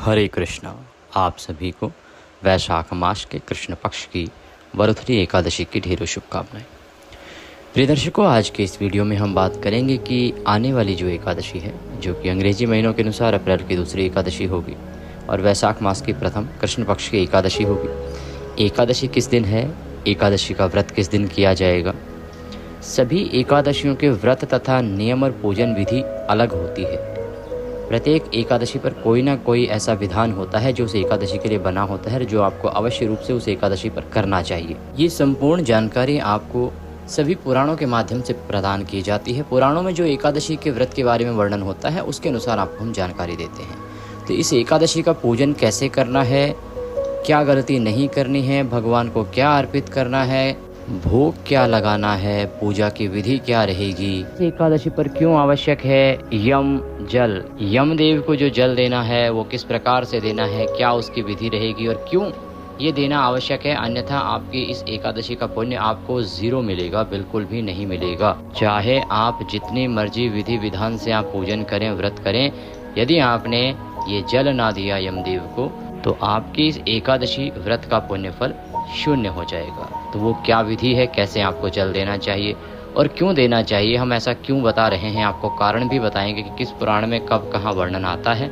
हरे कृष्णा। आप सभी को वैशाख मास के कृष्ण पक्ष की वरुथली एकादशी की ढेरों शुभकामनाएं। प्रिय दर्शकों, आज के इस वीडियो में हम बात करेंगे कि आने वाली जो एकादशी है, जो कि अंग्रेजी महीनों के अनुसार अप्रैल की दूसरी एकादशी होगी और वैशाख मास की प्रथम कृष्ण पक्ष की एकादशी होगी। एकादशी किस दिन है, एकादशी का व्रत किस दिन किया जाएगा, सभी एकादशियों के व्रत तथा नियम और पूजन विधि अलग होती है। प्रत्येक एकादशी पर कोई ना कोई ऐसा विधान होता है जो उस एकादशी के लिए बना होता है, जो आपको अवश्य रूप से उस एकादशी पर करना चाहिए। ये संपूर्ण जानकारी आपको सभी पुराणों के माध्यम से प्रदान की जाती है। पुराणों में जो एकादशी के व्रत के बारे में वर्णन होता है, उसके अनुसार आपको हम जानकारी देते हैं। तो इस एकादशी का पूजन कैसे करना है, क्या गलती नहीं करनी है, भगवान को क्या अर्पित करना है, भोग क्या लगाना है, पूजा की विधि क्या रहेगी, एकादशी पर क्यों आवश्यक है यम जल, यमदेव को जो जल देना है वो किस प्रकार से देना है, क्या उसकी विधि रहेगी और क्यों ये देना आवश्यक है, अन्यथा आपकी इस एकादशी का पुण्य आपको 0 मिलेगा, बिल्कुल भी नहीं मिलेगा। चाहे आप जितनी मर्जी विधि विधान से आप पूजन करें, व्रत करें, यदि आपने ये जल ना दिया यमदेव को तो आपकी इस एकादशी व्रत का पुण्य फल 0 हो जाएगा। तो वो क्या विधि है, कैसे आपको जल देना चाहिए और क्यों देना चाहिए, हम ऐसा क्यों बता रहे हैं, आपको कारण भी बताएंगे कि किस पुराण में कब कहाँ वर्णन आता है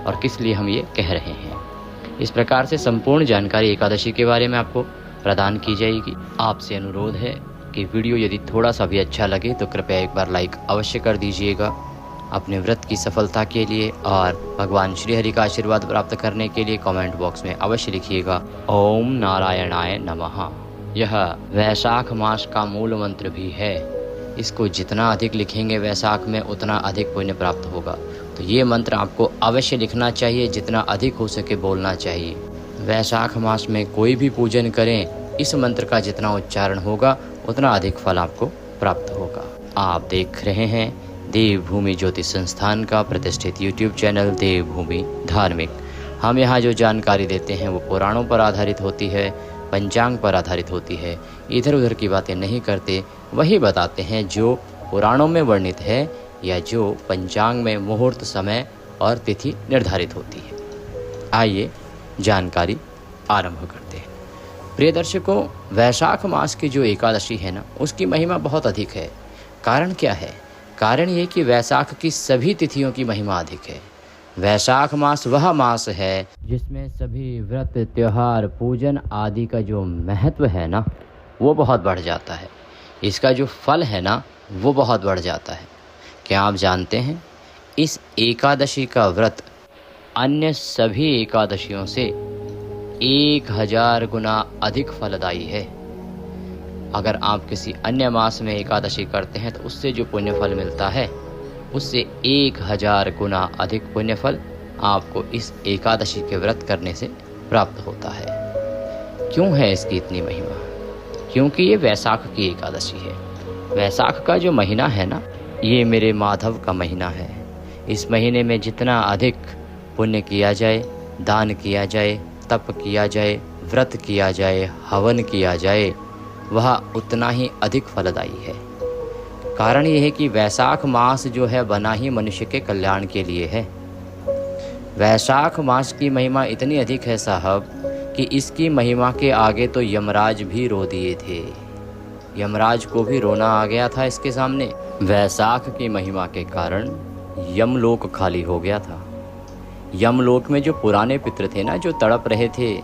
और किस लिए हम ये कह रहे हैं। इस प्रकार से संपूर्ण जानकारी एकादशी के बारे में आपको प्रदान की जाएगी। आपसे अनुरोध है कि वीडियो यदि थोड़ा सा भी अच्छा लगे तो कृपया एक बार लाइक अवश्य कर दीजिएगा अपने व्रत की सफलता के लिए, और भगवान श्री हरि का आशीर्वाद प्राप्त करने के लिए कमेंट बॉक्स में अवश्य लिखिएगा ओम नारायणाय नमः। यह वैशाख मास का मूल मंत्र भी है। इसको जितना अधिक लिखेंगे वैशाख में उतना अधिक पुण्य प्राप्त होगा। तो ये मंत्र आपको अवश्य लिखना चाहिए, जितना अधिक हो सके बोलना चाहिए। वैशाख मास में कोई भी पूजन करें, इस मंत्र का जितना उच्चारण होगा उतना अधिक फल आपको प्राप्त होगा। आप देख रहे हैं देवभूमि ज्योतिष संस्थान का प्रतिष्ठित YouTube चैनल देवभूमि धार्मिक। हम यहाँ जो जानकारी देते हैं वो पुराणों पर आधारित होती है, पंचांग पर आधारित होती है। इधर उधर की बातें नहीं करते, वही बताते हैं जो पुराणों में वर्णित है या जो पंचांग में मुहूर्त समय और तिथि निर्धारित होती है। आइए जानकारी आरंभ करते हैं। प्रिय दर्शकों, वैशाख मास की जो एकादशी है ना, उसकी महिमा बहुत अधिक है। कारण क्या है? कारण ये कि वैशाख की सभी तिथियों की महिमा अधिक है। वैशाख मास वह मास है जिसमें सभी व्रत, त्योहार, पूजन आदि का जो महत्व है ना, वो बहुत बढ़ जाता है। इसका जो फल है ना, वो बहुत बढ़ जाता है। क्या आप जानते हैं, इस एकादशी का व्रत अन्य सभी एकादशियों से 1000 गुना अधिक फलदायी है। अगर आप किसी अन्य मास में एकादशी करते हैं तो उससे जो पुण्य फल मिलता है, उससे 1000 गुना अधिक पुण्य फल आपको इस एकादशी के व्रत करने से प्राप्त होता है। क्यों है इसकी इतनी महिमा? क्योंकि ये वैशाख की एकादशी है। वैशाख का जो महीना है ना, ये मेरे माधव का महीना है। इस महीने में जितना अधिक पुण्य किया जाए, दान किया जाए, तप किया जाए, व्रत किया जाए, हवन किया जाए, वह उतना ही अधिक फलदायी है। कारण यह है कि वैशाख मास जो है बना ही मनुष्य के कल्याण के लिए है। वैशाख मास की महिमा इतनी अधिक है साहब कि इसकी महिमा के आगे तो यमराज भी रो दिए थे। यमराज को भी रोना आ गया था इसके सामने। वैशाख की महिमा के कारण यमलोक खाली हो गया था। यमलोक में जो पुराने पितृ थे ना, जो तड़प रहे थे,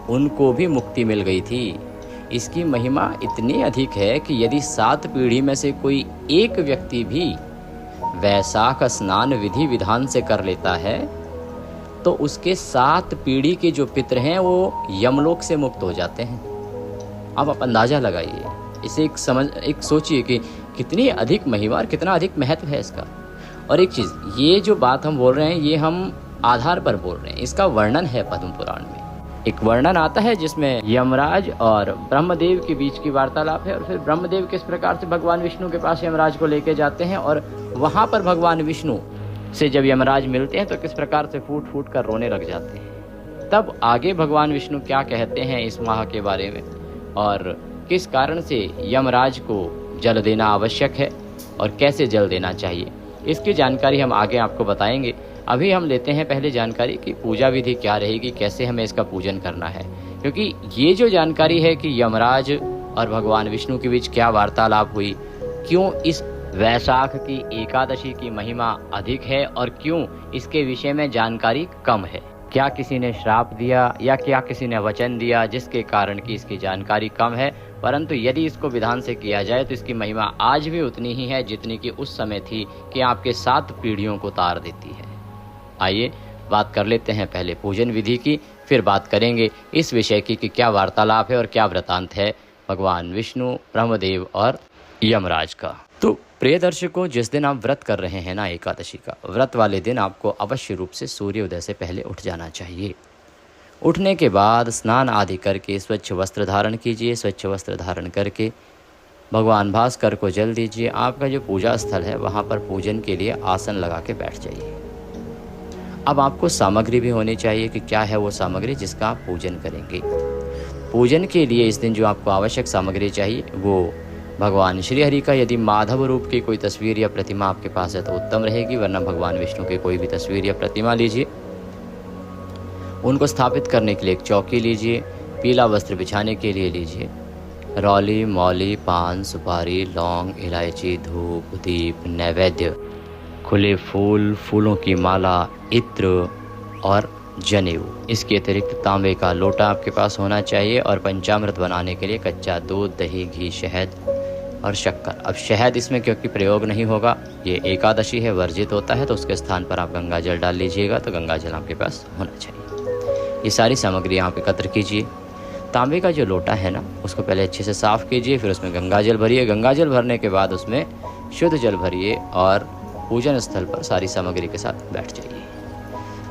उनको भी मुक्ति मिल गई थी। इसकी महिमा इतनी अधिक है कि यदि 7 पीढ़ी में से कोई एक व्यक्ति भी वैशाख स्नान विधि विधान से कर लेता है तो उसके 7 पीढ़ी के जो पितृ हैं वो यमलोक से मुक्त हो जाते हैं। अब आप अंदाज़ा लगाइए, इसे एक सोचिए कि कितनी अधिक महिमा और कितना अधिक महत्व है इसका। और एक चीज़, ये जो बात हम बोल रहे हैं ये हम आधार पर बोल रहे हैं, इसका वर्णन है पद्म पुराण में। एक वर्णन आता है जिसमें यमराज और ब्रह्मदेव के बीच की वार्तालाप है, और फिर ब्रह्मदेव किस प्रकार से भगवान विष्णु के पास यमराज को लेके जाते हैं, और वहाँ पर भगवान विष्णु से जब यमराज मिलते हैं तो किस प्रकार से फूट फूट कर रोने लग जाते हैं। तब आगे भगवान विष्णु क्या कहते हैं इस माह के बारे में और किस कारण से यमराज को जल देना आवश्यक है और कैसे जल देना चाहिए, इसकी जानकारी हम आगे आपको बताएंगे। अभी हम लेते हैं पहले जानकारी कि पूजा विधि क्या रहेगी, कैसे हमें इसका पूजन करना है। क्योंकि ये जो जानकारी है कि यमराज और भगवान विष्णु के बीच क्या वार्तालाप हुई, क्यों इस वैशाख की एकादशी की महिमा अधिक है और क्यों इसके विषय में जानकारी कम है, क्या किसी ने श्राप दिया या क्या किसी ने वचन दिया जिसके कारण कि इसकी जानकारी कम है, परंतु यदि इसको विधान से किया जाए तो इसकी महिमा आज भी उतनी ही है जितनी कि उस समय थी कि आपके 7 पीढ़ियों को तार देती है। आइए बात कर लेते हैं पहले पूजन विधि की, फिर बात करेंगे इस विषय की कि क्या वार्तालाप है और क्या वृतांत है भगवान विष्णु, ब्रह्मदेव और यमराज का। तो प्रिय दर्शकों, जिस दिन आप व्रत कर रहे हैं ना एकादशी का, व्रत वाले दिन आपको अवश्य रूप से सूर्योदय से पहले उठ जाना चाहिए। उठने के बाद स्नान आदि करके स्वच्छ वस्त्र धारण कीजिए। स्वच्छ वस्त्र धारण करके भगवान भास्कर को जल दीजिए। आपका जो पूजा स्थल है वहाँ पर पूजन के लिए आसन लगा के बैठ जाइए। अब आपको सामग्री भी होनी चाहिए कि क्या है वो सामग्री जिसका आप पूजन करेंगे। पूजन के लिए इस दिन जो आपको आवश्यक सामग्री चाहिए वो भगवान श्री हरि का यदि माधव रूप की कोई तस्वीर या प्रतिमा आपके पास है तो उत्तम रहेगी, वरना भगवान विष्णु की कोई भी तस्वीर या प्रतिमा लीजिए। उनको स्थापित करने के लिए एक चौकी लीजिए। पीला वस्त्र बिछाने के लिए लीजिए रौली, मौली, पान, सुपारी, लौंग, इलायची, धूप, दीप, नैवेद्य, खुले फूल, फूलों की माला, इत्र और जनेऊ। इसके अतिरिक्त तांबे का लोटा आपके पास होना चाहिए और पंचामृत बनाने के लिए कच्चा दूध, दही, घी, शहद और शक्कर। अब शहद इसमें क्योंकि प्रयोग नहीं होगा, ये एकादशी है, वर्जित होता है, तो उसके स्थान पर आप गंगा जल डाल लीजिएगा। तो गंगा जल आपके पास होना चाहिए। ये सारी सामग्री आप एकत्र कीजिए। तांबे का जो लोटा है ना, उसको पहले अच्छे से साफ़ कीजिए, फिर उसमें गंगा जल भरिए। गंगा जल भरने के बाद उसमें शुद्ध जल भरिए और पूजन स्थल पर सारी सामग्री के साथ बैठ जाइए।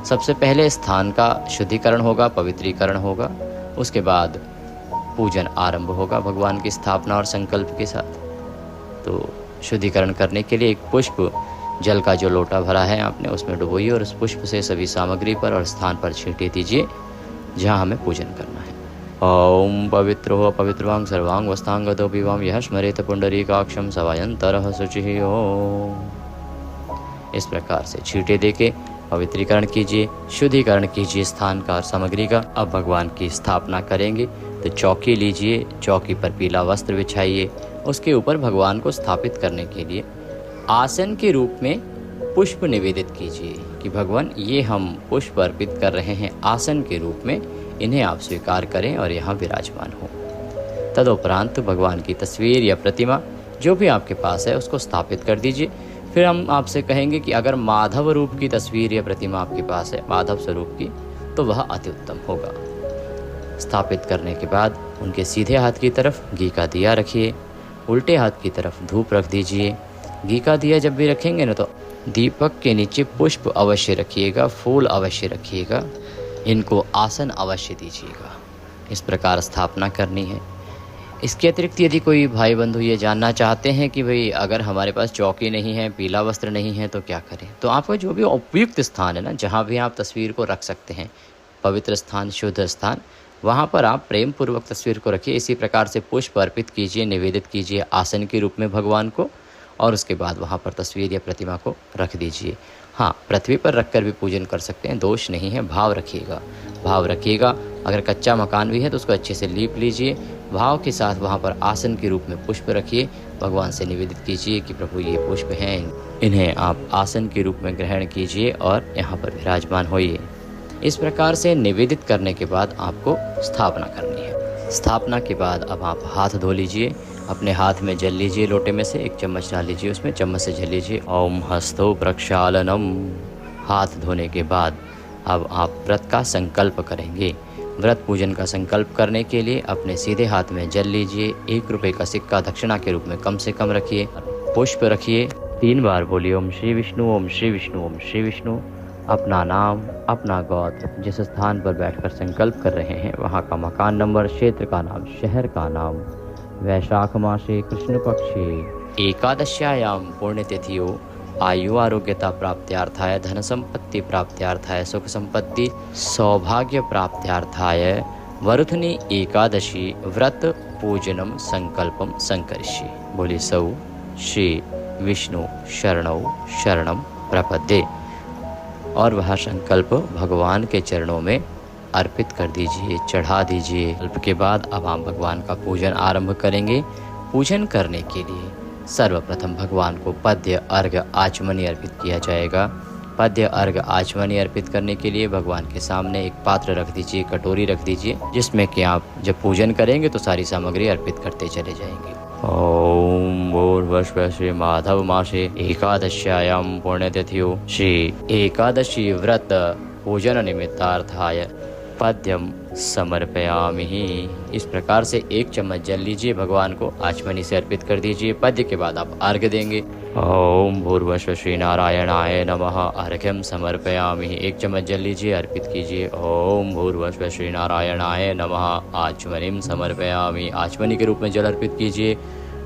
सबसे पहले स्थान का शुद्धिकरण होगा, पवित्रीकरण होगा। उसके बाद पूजन आरंभ होगा भगवान की स्थापना और संकल्प के साथ। तो शुद्धिकरण करने के लिए एक पुष्प जल का जो लोटा भरा है आपने उसमें डुबोइए और उस पुष्प से सभी सामग्री पर और स्थान पर छींटे दीजिए जहाँ हमें पूजन करना है। ओम पवित्रो पवित्रवांग सर्वांग वस्तांगतो विवाम यह स्मरेत पुंडरीकाक्षम सवायंतरः शुचिः। ओम इस प्रकार से छींटे देके पवित्रीकरण कीजिए, शुद्धिकरण कीजिए स्थान का और सामग्री का। अब भगवान की स्थापना करेंगे तो चौकी लीजिए, चौकी पर पीला वस्त्र बिछाइए। उसके ऊपर भगवान को स्थापित करने के लिए आसन के रूप में पुष्प निवेदित कीजिए कि भगवान ये हम पुष्प अर्पित कर रहे हैं आसन के रूप में, इन्हें आप स्वीकार करें और यहाँ विराजमान हो। तदुपरांत भगवान की तस्वीर या प्रतिमा जो भी आपके पास है उसको स्थापित कर दीजिए। फिर हम आपसे कहेंगे कि अगर माधव रूप की तस्वीर या प्रतिमा आपके पास है, माधव स्वरूप की, तो वह अति उत्तम होगा। स्थापित करने के बाद उनके सीधे हाथ की तरफ घी का दिया रखिए, उल्टे हाथ की तरफ धूप रख दीजिए। घी का दिया जब भी रखेंगे ना तो दीपक के नीचे पुष्प अवश्य रखिएगा, फूल अवश्य रखिएगा, इनको आसन अवश्य दीजिएगा। इस प्रकार स्थापना करनी है। इसके अतिरिक्त यदि कोई भाई बंधु ये जानना चाहते हैं कि भाई अगर हमारे पास चौकी नहीं है, पीला वस्त्र नहीं है तो क्या करें, तो आपका जो भी उपयुक्त स्थान है ना, जहाँ भी आप तस्वीर को रख सकते हैं, पवित्र स्थान, शुद्ध स्थान, वहाँ पर आप प्रेम पूर्वक तस्वीर को रखिए। इसी प्रकार से पुष्प अर्पित कीजिए, निवेदित कीजिए आसन के रूप में भगवान को, और उसके बाद वहाँ पर तस्वीर या प्रतिमा को रख दीजिए। हाँ, पृथ्वी पर रखकर भी पूजन कर सकते हैं, दोष नहीं है। भाव रखिएगा, भाव रखिएगा। अगर कच्चा मकान भी है तो उसको अच्छे से लीप लीजिए। भाव के साथ वहाँ पर आसन के रूप में पुष्प रखिए। भगवान से निवेदित कीजिए कि प्रभु ये पुष्प हैं, इन्हें आप आसन के रूप में ग्रहण कीजिए और यहाँ पर विराजमान होइए। इस प्रकार से निवेदित करने के बाद आपको स्थापना करनी है। स्थापना के बाद अब आप हाथ धो लीजिए। अपने हाथ में जल लीजिए, लोटे में से एक चम्मच डाल लीजिए, उसमें चम्मच से जल लीजिए। ओम हस्तो प्रक्षालनम। हाथ धोने के बाद अब आप व्रत का संकल्प करेंगे। व्रत पूजन का संकल्प करने के लिए अपने सीधे हाथ में जल लीजिए। 1 रुपये का सिक्का दक्षिणा के रूप में कम से कम रखिए। पुष्प रखिए। 3 बार बोलिए ओम श्री विष्णु, ओम श्री विष्णु, ओम श्री विष्णु। अपना नाम, अपना गोत्र, जिस स्थान पर बैठकर संकल्प कर रहे हैं वहाँ का मकान नंबर, क्षेत्र का नाम, शहर का नाम। वैशाख मासे कृष्ण पक्षे एकादश्यायां पुण्यतिथियो आयु आरोग्यता प्राप्त्यार्थाय, धन संपत्ति प्राप्त्यार्थाय, सुख संपत्ति सौभाग्य प्राप्त्यार्थाय वरुथनी एकादशी व्रत पूजनम संकल्पम संकरिष्ये। बोले सौ श्री विष्णु शरणौ शरणम प्रपद्ये। और वह संकल्प भगवान के चरणों में अर्पित कर दीजिए, चढ़ा दीजिए। कल्प के बाद अब आप भगवान का पूजन आरंभ करेंगे। पूजन करने के लिए सर्वप्रथम भगवान को पद्य, अर्घ्य, आचमनी अर्पित किया जाएगा। पद्य, अर्घ्य, आचमनी अर्पित करने के लिए भगवान के सामने एक पात्र रख दीजिए, कटोरी रख दीजिए, जिसमें कि आप जब पूजन करेंगे तो सारी सामग्री अर्पित करते चले जाएंगे। ओम भूर्भुवः श्री माधव मासे एकादश्यायां पुण्यतिथ्यौ श्री एकादशी व्रत पूजन निमित्तार्थाय पद्यम समर्पयामि। इस प्रकार से 1 चम्मच जल लीजिए, भगवान को आचमनी से अर्पित कर दीजिए। पद्य के बाद आप अर्घ्य देंगे। ओम भूर्भुवः श्री नारायणाय नमः अर्घ्यम समर्पयामि। 1 चम्मच जल लीजिए, अर्पित कीजिए। ओम भूर्भुवः श्री नारायणाय नमः आचमनीम समर्पयामि। आचमनी के रूप में जल अर्पित कीजिए।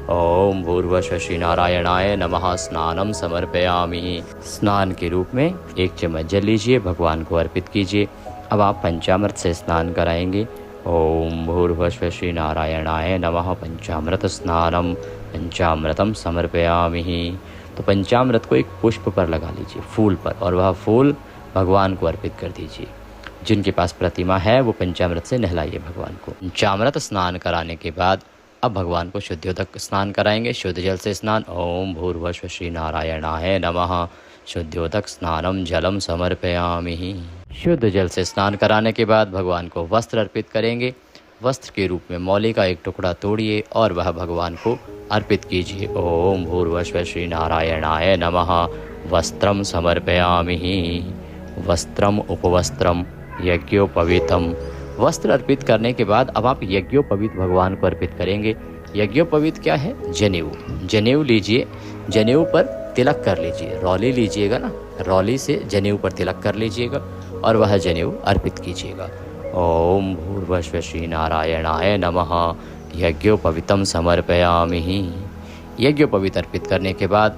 ओम भूर्भुवः श्री नारायणाय नमः स्नानम समर्पयामि। स्नान के रूप में 1 चम्मच जल लीजिए, भगवान को अर्पित कीजिए। अब आप पंचामृत से स्नान कराएंगे। ओम भूर्भुवः श्री नारायणाय नमः पंचामृत स्नानम पंचामृतम समर्पयामि। तो पंचामृत को एक पुष्प पर लगा लीजिए, फूल पर, और वह फूल भगवान को अर्पित कर दीजिए। जिनके पास प्रतिमा है वो पंचामृत से नहलाइए भगवान को। पंचामृत स्नान कराने के बाद अब भगवान को शुद्ध्योदक स्नान कराएंगे, शुद्ध जल से स्नान। ओम भूर्भुवः श्री नारायणाय नमः शुद्ध्योदक स्नानम जलम समर्पयामि। शुद्ध जल से स्नान कराने के बाद भगवान को वस्त्र अर्पित करेंगे। वस्त्र के रूप में मौली का एक टुकड़ा तोड़िए और वह भगवान को अर्पित कीजिए। ओम भूर्भुवः श्री नारायणाय नमः वस्त्रम समर्पयामि। वस्त्रम उपवस्त्रम यज्ञोपवीतम। वस्त्र अर्पित करने के बाद अब आप यज्ञोपवीत भगवान को अर्पित करेंगे। यज्ञोपवीत क्या है? जनेऊ। जनेऊ लीजिए, जनेऊ पर तिलक कर लीजिए, रौली लीजिएगा ना, रौली से जनेऊ पर तिलक कर लीजिएगा और वह जनेऊ अर्पित कीजिएगा। ओम भूर्भुवः श्री नारायणाय नमः यज्ञोपवीतम समर्पयामि। यज्ञोपवीत अर्पित करने के बाद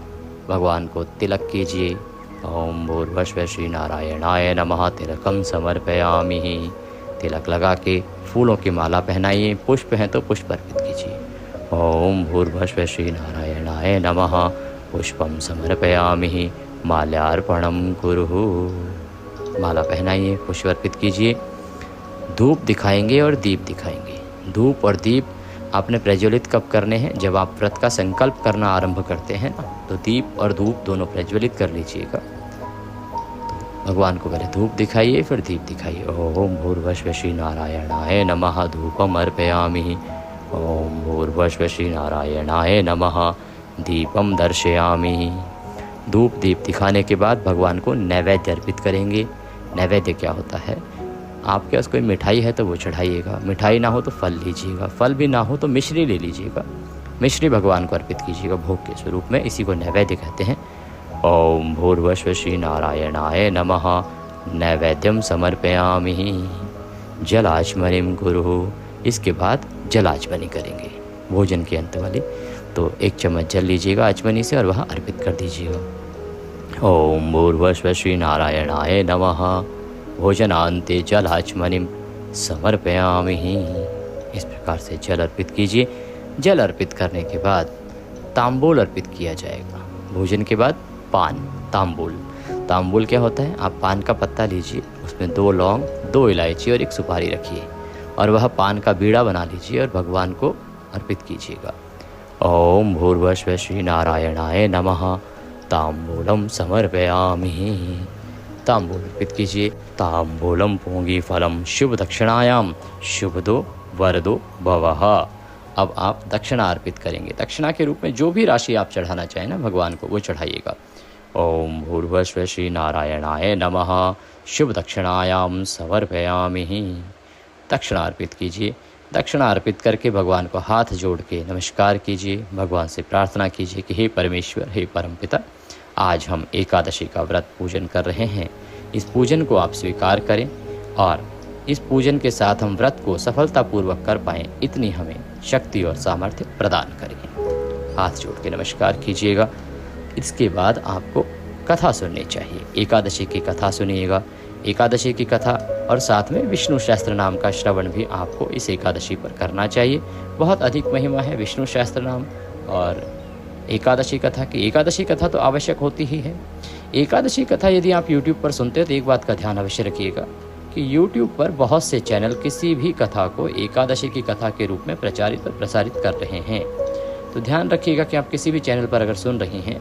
भगवान को तिलक कीजिए। ओम भूर्भुवः श्री नारायणाय नमः तिलकम समर्पयामि। तिलक लगा के फूलों की माला पहनाइए, पुष्प हैं तो पुष्प अर्पित कीजिए। ओम भूर्भुवः श्री नारायणाय नमः पुष्पम समर्पयामि माल्यार्पणम कुरुः। माला पहनाइए, पुष्प अर्पित कीजिए। धूप दिखाएंगे और दीप दिखाएंगे। धूप और दीप आपने प्रज्वलित कब करने हैं? जब आप व्रत का संकल्प करना आरंभ करते हैं ना, तो दीप और धूप दोनों प्रज्वलित कर लीजिएगा। भगवान को पहले धूप दिखाइए, फिर दीप दिखाइए। ओम भूर्भुवः श्री नारायणाय नमः धूपम अर्पयामि। ओम भूर्भुवः श्री नारायणाय नमः दीपम दर्शयामि। धूप दीप दिखाने के बाद भगवान को नैवेद्य अर्पित करेंगे। नैवेद्य क्या होता है? आपके पास कोई मिठाई है तो वो चढ़ाइएगा, मिठाई ना हो तो फल लीजिएगा, फल भी ना हो तो मिश्री ले लीजिएगा, मिश्री भगवान को अर्पित कीजिएगा भोग के स्वरूप में। इसी को नैवेद्य कहते हैं। ओम भूर्भुवः श्री नारायणाय नमः नैवेद्यम समर्पयामि जलाचमनीम कुरुः। इसके बाद जलाचमनी करेंगे भोजन के अंत वाली। तो 1 चम्मच जल लीजिएगा आचमनी से और वह अर्पित कर दीजिएगा। ओम भूर्भुवः श्री नारायणाय नमः भोजनान्ते जलाचमनीम समर्पयामि। इस प्रकार से जल अर्पित कीजिए। जल अर्पित करने के बाद तांबूल अर्पित किया जाएगा। भोजन के बाद पान, तांबूल। तांबूल क्या होता है? आप पान का पत्ता लीजिए, उसमें 2 लौंग, 2 इलायची और 1 सुपारी रखिए और वह पान का बीड़ा बना लीजिए और भगवान को अर्पित कीजिएगा। ओम भूर्भुवः श्री नारायणाय नमः तांबूलम समर्पयामि। तांबूल अर्पित कीजिए। तांबूलम पूंगी फलम शुभ दक्षिणायाम शुभदो वरदो भवः। अब आप दक्षिणा अर्पित करेंगे। दक्षिणा के रूप में जो भी राशि आप चढ़ाना चाहें ना भगवान को, वो चढ़ाइएगा। ओम भूर्भुवः श्री नारायणाय नमः शुभ दक्षिणायाम समर्पयामि। दक्षिणा अर्पित कीजिए। दक्षिणा अर्पित करके भगवान को हाथ जोड़ के नमस्कार कीजिए। भगवान से प्रार्थना कीजिए कि हे परमेश्वर, हे परमपिता, आज हम एकादशी का व्रत पूजन कर रहे हैं। इस पूजन को आप स्वीकार करें और इस पूजन के साथ हम व्रत को सफलतापूर्वक कर पाएँ, इतनी हमें शक्ति और सामर्थ्य प्रदान करें। हाथ जोड़ के नमस्कार कीजिएगा। इसके बाद आपको कथा सुननी चाहिए। एकादशी की कथा सुनिएगा। एकादशी की कथा और साथ में विष्णु सहस्त्र नाम का श्रवण भी आपको इस एकादशी पर करना चाहिए। बहुत अधिक महिमा है विष्णु सहस्त्र नाम और एकादशी कथा की। एकादशी कथा तो आवश्यक होती ही है। एकादशी कथा यदि आप YouTube पर सुनते हो तो एक बात का ध्यान अवश्य रखिएगा कि YouTube पर बहुत से चैनल किसी भी कथा को एकादशी की कथा के रूप में प्रचारित और प्रसारित कर रहे हैं। तो ध्यान रखिएगा कि आप किसी भी चैनल पर अगर सुन रहे हैं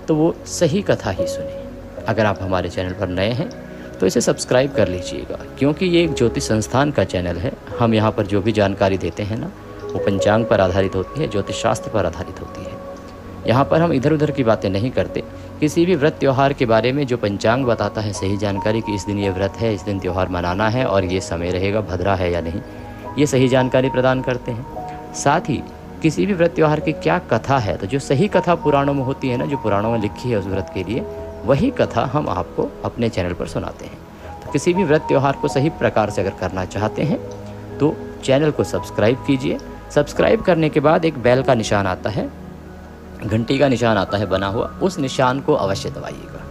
तो वो सही कथा ही सुने। अगर आप हमारे चैनल पर नए हैं तो इसे सब्सक्राइब कर लीजिएगा, क्योंकि ये एक ज्योतिष संस्थान का चैनल है। हम यहाँ पर जो भी जानकारी देते हैं ना, वो पंचांग पर आधारित होती है, ज्योतिष शास्त्र पर आधारित होती है। यहाँ पर हम इधर उधर की बातें नहीं करते। किसी भी व्रत त्यौहार के बारे में जो पंचांग बताता है सही जानकारी कि इस दिन ये व्रत है, इस दिन त्यौहार मनाना है और ये समय रहेगा, भद्रा है या नहीं, ये सही जानकारी प्रदान करते हैं। साथ ही किसी भी व्रत त्यौहार की क्या कथा है, तो जो सही कथा पुराणों में होती है ना, जो पुराणों में लिखी है उस व्रत के लिए, वही कथा हम आपको अपने चैनल पर सुनाते हैं। तो किसी भी व्रत त्यौहार को सही प्रकार से अगर करना चाहते हैं तो चैनल को सब्सक्राइब कीजिए। सब्सक्राइब करने के बाद एक बेल का निशान आता है, घंटी का निशान आता है बना हुआ, उस निशान को अवश्य दबाइएगा,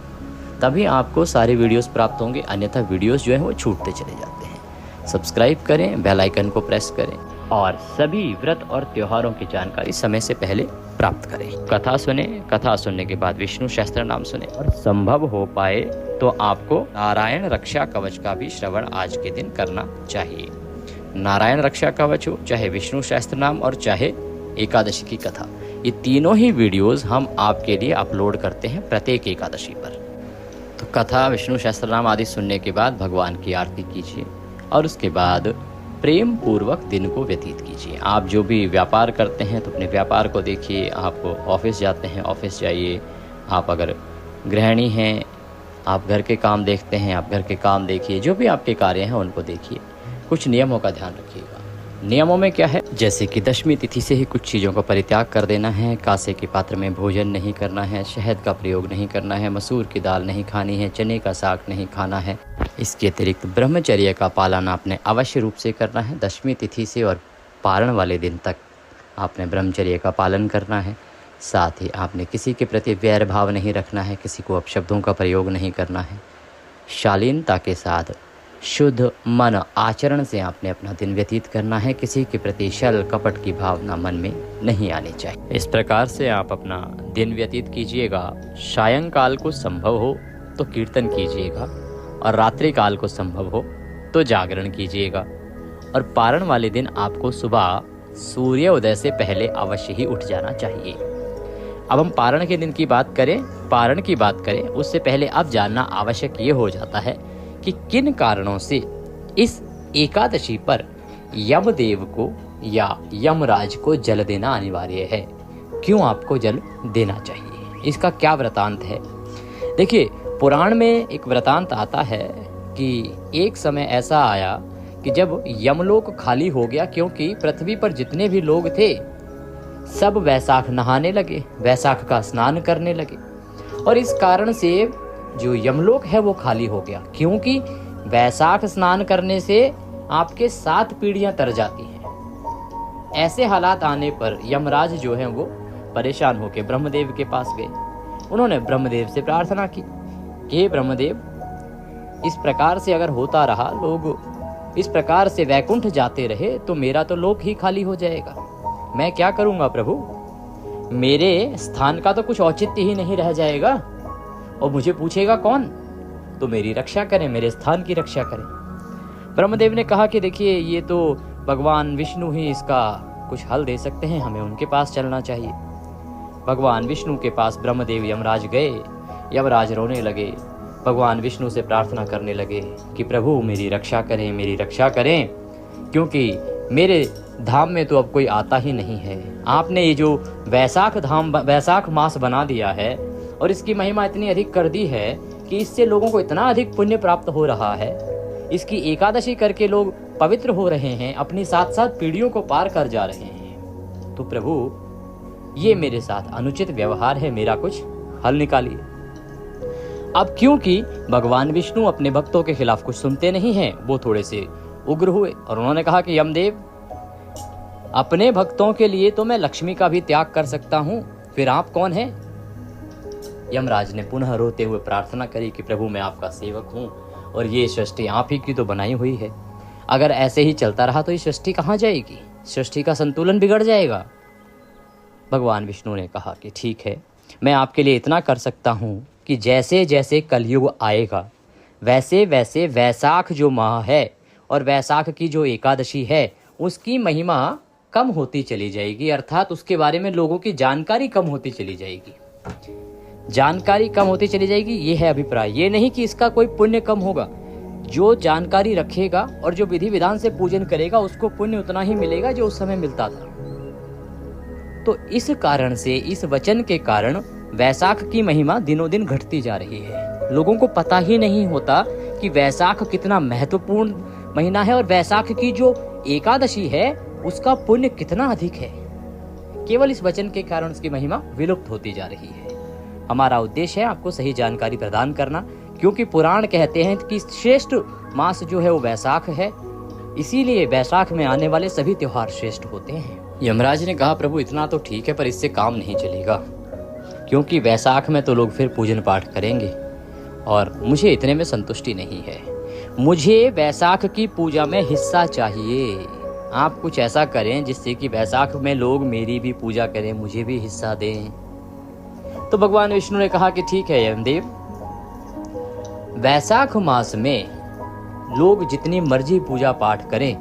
तभी आपको सारे वीडियोस प्राप्त होंगे। अन्यथा वीडियोस जो हैं वो छूटते चले जाते हैं। सब्सक्राइब करें, बेल आइकन को प्रेस करें और सभी व्रत और त्योहारों की जानकारी समय से पहले प्राप्त करें। कथा सुने, कथा सुनने के बाद विष्णु सहस्त्र नाम सुने और संभव हो पाए तो आपको नारायण रक्षा कवच का भी श्रवण आज के दिन करना चाहिए। नारायण रक्षा कवच हो, चाहे विष्णु सहस्त्र नाम और चाहे एकादशी की कथा, ये तीनों ही वीडियोस हम आपके लिए अपलोड करते हैं प्रत्येक एकादशी पर। तो कथा, विष्णु सहस्त्र नाम आदि सुनने के बाद भगवान की आरती कीजिए और उसके बाद प्रेम पूर्वक दिन को व्यतीत कीजिए। आप जो भी व्यापार करते हैं तो अपने व्यापार को देखिए, आप ऑफिस जाते हैं ऑफिस जाइए, आप अगर गृहिणी हैं आप घर के काम देखते हैं आप घर के काम देखिए, जो भी आपके कार्य हैं उनको देखिए। कुछ नियमों का ध्यान रखिएगा। नियमों में क्या है, जैसे कि दशमी तिथि से ही कुछ चीज़ों का परित्याग कर देना है, कांसे के पात्र में भोजन नहीं करना है, शहद का प्रयोग नहीं करना है, मसूर की दाल नहीं खानी है, चने का साग नहीं खाना है। इसके अतिरिक्त ब्रह्मचर्य का पालन आपने अवश्य रूप से करना है। दशमी तिथि से और पारण वाले दिन तक आपने ब्रह्मचर्य का पालन करना है। साथ ही आपने किसी के प्रति वैर भाव नहीं रखना है, किसी को अपशब्दों का प्रयोग नहीं करना है। शालीनता के साथ शुद्ध मन आचरण से आपने अपना दिन व्यतीत करना है। किसी के प्रति छल कपट की भावना मन में नहीं आनी चाहिए। इस प्रकार से आप अपना दिन व्यतीत कीजिएगा। सायंकाल को संभव हो तो कीर्तन कीजिएगा और रात्रि काल को संभव हो तो जागरण कीजिएगा। और पारण वाले दिन आपको सुबह सूर्योदय से पहले अवश्य ही उठ जाना चाहिए। अब हम पारण के दिन की बात करें, उससे पहले अब जानना आवश्यक ये हो जाता है कि किन कारणों से इस एकादशी पर यमदेव को या यमराज को जल देना अनिवार्य है। क्यों आपको जल देना चाहिए, इसका क्या वृतांत है। देखिए, पुराण में एक वृतांत आता है कि एक समय ऐसा आया कि जब यमलोक खाली हो गया, क्योंकि पृथ्वी पर जितने भी लोग थे सब वैशाख नहाने लगे, वैशाख का स्नान करने लगे, और इस कारण से जो यमलोक है वो खाली हो गया। क्योंकि वैशाख स्नान करने से आपके 7 पीढ़ियां तर जाती हैं। ऐसे हालात आने पर यमराज जो हैं वो परेशान होकर ब्रह्मदेव के पास गए। उन्होंने ब्रह्मदेव से प्रार्थना की कि ब्रह्मदेव, इस प्रकार से अगर होता रहा, लोग इस प्रकार से वैकुंठ जाते रहे, तो मेरा तो लोक ही खाली हो जाएगा। मैं क्या करूंगा प्रभु, मेरे स्थान का तो कुछ औचित्य ही नहीं रह जाएगा, और मुझे पूछेगा कौन। तो मेरी रक्षा करें, मेरे स्थान की रक्षा करें। ब्रह्मदेव ने कहा कि देखिए, ये तो भगवान विष्णु ही इसका कुछ हल दे सकते हैं, हमें उनके पास चलना चाहिए। भगवान विष्णु के पास ब्रह्मदेव यमराज गए। यमराज रोने लगे, भगवान विष्णु से प्रार्थना करने लगे कि प्रभु मेरी रक्षा करें, मेरी रक्षा करें, क्योंकि मेरे धाम में तो अब कोई आता ही नहीं है। आपने ये जो वैशाख मास बना दिया है और इसकी महिमा इतनी अधिक कर दी है कि इससे लोगों को इतना अधिक पुण्य प्राप्त हो रहा है। इसकी एकादशी करके लोग पवित्र हो रहे हैं, अपनी 7 पीढ़ियों को पार कर जा रहे हैं। तो प्रभु, ये मेरे साथ अनुचित व्यवहार है, मेरा कुछ हल निकालिए। अब क्योंकि भगवान विष्णु अपने भक्तों के खिलाफ कुछ सुनते नहीं हैं, वो थोड़े से उग्र हुए और उन्होंने कहा कि यमदेव, अपने भक्तों के लिए तो मैं लक्ष्मी का भी त्याग कर सकता हूं, फिर आप कौन हैं। यमराज ने पुनः रोते हुए प्रार्थना करी कि प्रभु, मैं आपका सेवक हूं और ये सृष्टि आप ही की तो बनाई हुई है। अगर ऐसे ही चलता रहा तो ये सृष्टि कहाँ जाएगी, सृष्टि का संतुलन बिगड़ जाएगा। भगवान विष्णु ने कहा कि ठीक है, मैं आपके लिए इतना कर सकता हूँ कि जैसे जैसे कलयुग आएगा वैसे वैसे वैशाख जो माह है और वैशाख की जो एकादशी है उसकी महिमा कम होती चली जाएगी, अर्थात उसके बारे में लोगों की जानकारी कम होती चली जाएगी। जानकारी कम होती चली जाएगी, ये है अभिप्राय। ये नहीं कि इसका कोई पुण्य कम होगा। जो जानकारी रखेगा और जो विधि विधान से पूजन करेगा उसको पुण्य उतना ही मिलेगा जो उस समय मिलता था। तो इस कारण से, इस वचन के कारण वैशाख की महिमा दिनों दिन घटती जा रही है। लोगों को पता ही नहीं होता कि वैशाख कितना महत्वपूर्ण महीना है और वैशाख की जो एकादशी है उसका पुण्य कितना अधिक है। केवल इस वचन के कारण उसकी महिमा विलुप्त होती जा रही है। हमारा उद्देश्य है आपको सही जानकारी प्रदान करना, क्योंकि पुराण कहते हैं कि श्रेष्ठ मास जो है वो वैशाख है, इसीलिए वैशाख में आने वाले सभी त्योहार श्रेष्ठ होते हैं। यमराज ने कहा, प्रभु इतना तो ठीक है पर इससे काम नहीं चलेगा, क्योंकि वैशाख में तो लोग फिर पूजन पाठ करेंगे और मुझे इतने में संतुष्टि नहीं है। मुझे वैशाख की पूजा में हिस्सा चाहिए। आप कुछ ऐसा करें जिससे कि वैशाख में लोग मेरी भी पूजा करें, मुझे भी हिस्सा दें। तो भगवान विष्णु ने कहा कि ठीक है यमदेव, वैशाख मास में लोग जितनी मर्जी पूजा पाठ करें,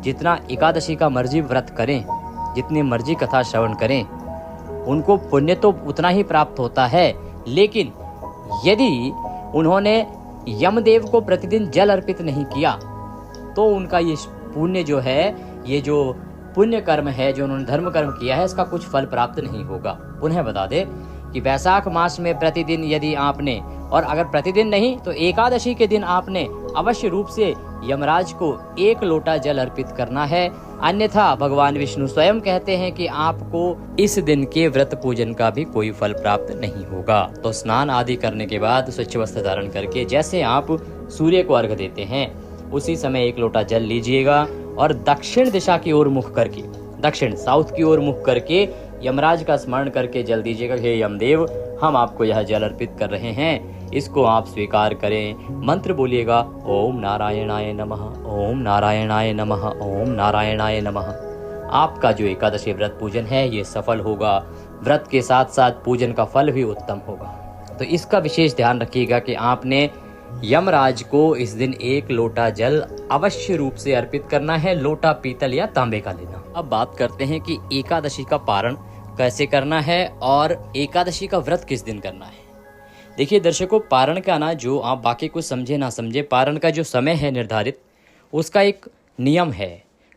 जितना एकादशी का मर्जी व्रत करें, जितनी मर्जी कथा श्रवण करें, उनको पुण्य तो उतना ही प्राप्त होता है। लेकिन यदि उन्होंने यमदेव को प्रतिदिन जल अर्पित नहीं किया तो उनका ये पुण्य जो है, ये जो पुण्य कर्म है, जो उन्होंने धर्म कर्म किया है, इसका कुछ फल प्राप्त नहीं होगा। पुनः बता दे कि वैशाख मास में प्रतिदिन यदि आपने, और अगर प्रतिदिन नहीं तो एकादशी के दिन आपने अवश्य रूप से यमराज को 1 लोटा जल अर्पित करना है, अन्यथा भगवान विष्णु स्वयं कहते हैं कि आपको इस दिन के व्रत पूजन का भी कोई फल प्राप्त नहीं होगा। तो स्नान आदि करने के बाद स्वच्छ वस्त्र धारण करके जैसे आप सूर्य को अर्घ्य देते हैं उसी समय 1 लोटा जल लीजिएगा और दक्षिण दिशा की ओर मुख करके, दक्षिण साउथ की ओर मुख करके यमराज का स्मरण करके जल दीजिएगा। हे यमदेव, हम आपको यह जल अर्पित कर रहे हैं, इसको आप स्वीकार करें। मंत्र बोलिएगा, ओम नारायणाय नमः, ओम नारायणाय नमः, ओम नारायणाय नमः। आपका जो एकादशी व्रत पूजन है ये सफल होगा। व्रत के साथ साथ पूजन का फल भी उत्तम होगा। तो इसका विशेष ध्यान रखिएगा कि आपने यमराज को इस दिन 1 लोटा जल अवश्य रूप से अर्पित करना है, लोटा पीतल या तांबे का लेना। अब बात करते हैं कि एकादशी का पारण कैसे करना है और एकादशी का व्रत किस दिन करना है। देखिए दर्शकों, पारण का ना, जो आप बाकी कुछ समझे ना समझे, पारण का जो समय है निर्धारित, उसका एक नियम है।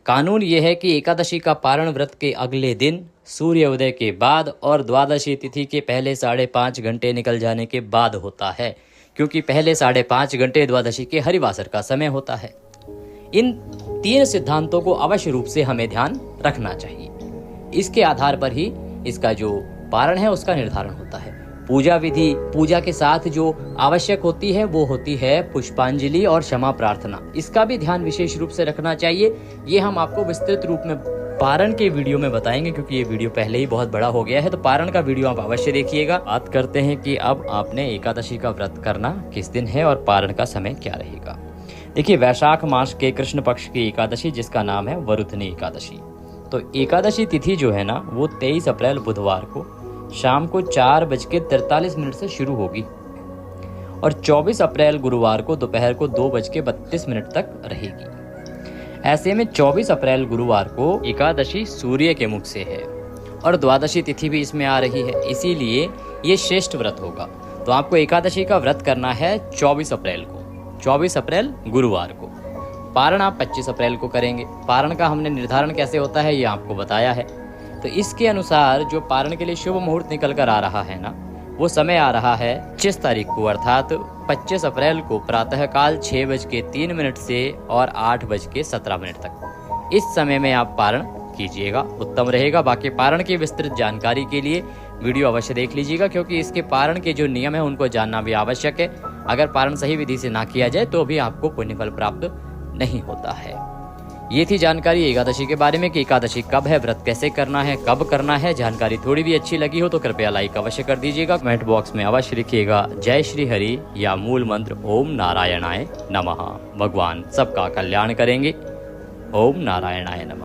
कानून ये है कि एकादशी का पारण व्रत के अगले दिन सूर्योदय के बाद और द्वादशी तिथि के पहले 5.5 घंटे निकल जाने के बाद होता है, क्योंकि पहले 5.5 घंटे द्वादशी के हरिवासर का समय होता है। इन 3 सिद्धांतों को अवश्य रूप से हमें ध्यान रखना चाहिए। इसके आधार पर ही इसका जो पारण है उसका निर्धारण होता है। पूजा विधि, पूजा के साथ जो आवश्यक होती है वो होती है पुष्पांजलि और क्षमा प्रार्थना। इसका भी ध्यान विशेष रूप से रखना चाहिए। ये हम आपको विस्तृत रूप में पारण के वीडियो में बताएंगे, क्योंकि ये वीडियो पहले ही बहुत बड़ा हो गया है। तो पारण का वीडियो आप अवश्य देखिएगा। बात करते हैं कि अब आपने एकादशी का व्रत करना किस दिन है और पारण का समय क्या रहेगा। देखिए, वैशाख मास के कृष्ण पक्ष की एकादशी, जिसका नाम है वरुथनी एकादशी, तो एकादशी तिथि जो है ना वो 23 अप्रैल बुधवार को शाम को 4:43 से शुरू होगी और 24 अप्रैल गुरुवार को दोपहर को 2:32 तक रहेगी। ऐसे में 24 अप्रैल गुरुवार को एकादशी सूर्य के मुख से है और द्वादशी तिथि भी इसमें आ रही है, इसीलिए ये श्रेष्ठ व्रत होगा। तो आपको एकादशी का व्रत करना है 24 अप्रैल को, 24 अप्रैल गुरुवार को। पारण आप 25 अप्रैल को करेंगे। पारण का हमने निर्धारण कैसे होता है ये आपको बताया है। तो इसके अनुसार जो पारण के लिए शुभ मुहूर्त निकल कर आ रहा है ना, वो समय आ रहा है 25 तारीख को, अर्थात 25 अप्रैल को प्रातःकाल 6:03 से और 8:17 तक। इस समय में आप पारण कीजिएगा, उत्तम रहेगा। बाकी पारण की विस्तृत जानकारी के लिए वीडियो अवश्य देख लीजिएगा, क्योंकि इसके पारण के जो नियम है उनको जानना भी आवश्यक है। अगर पारण सही विधि से ना किया जाए तो भी आपको पुण्यफल प्राप्त नहीं होता है। ये थी जानकारी एकादशी के बारे में कि एकादशी कब है, व्रत कैसे करना है, कब करना है। जानकारी थोड़ी भी अच्छी लगी हो तो कृपया लाइक अवश्य कर दीजिएगा। कमेंट बॉक्स में अवश्य लिखिएगा जय श्री हरि या मूल मंत्र ओम नारायणाय नमः। भगवान सबका कल्याण करेंगे। ओम नारायणाय नमः।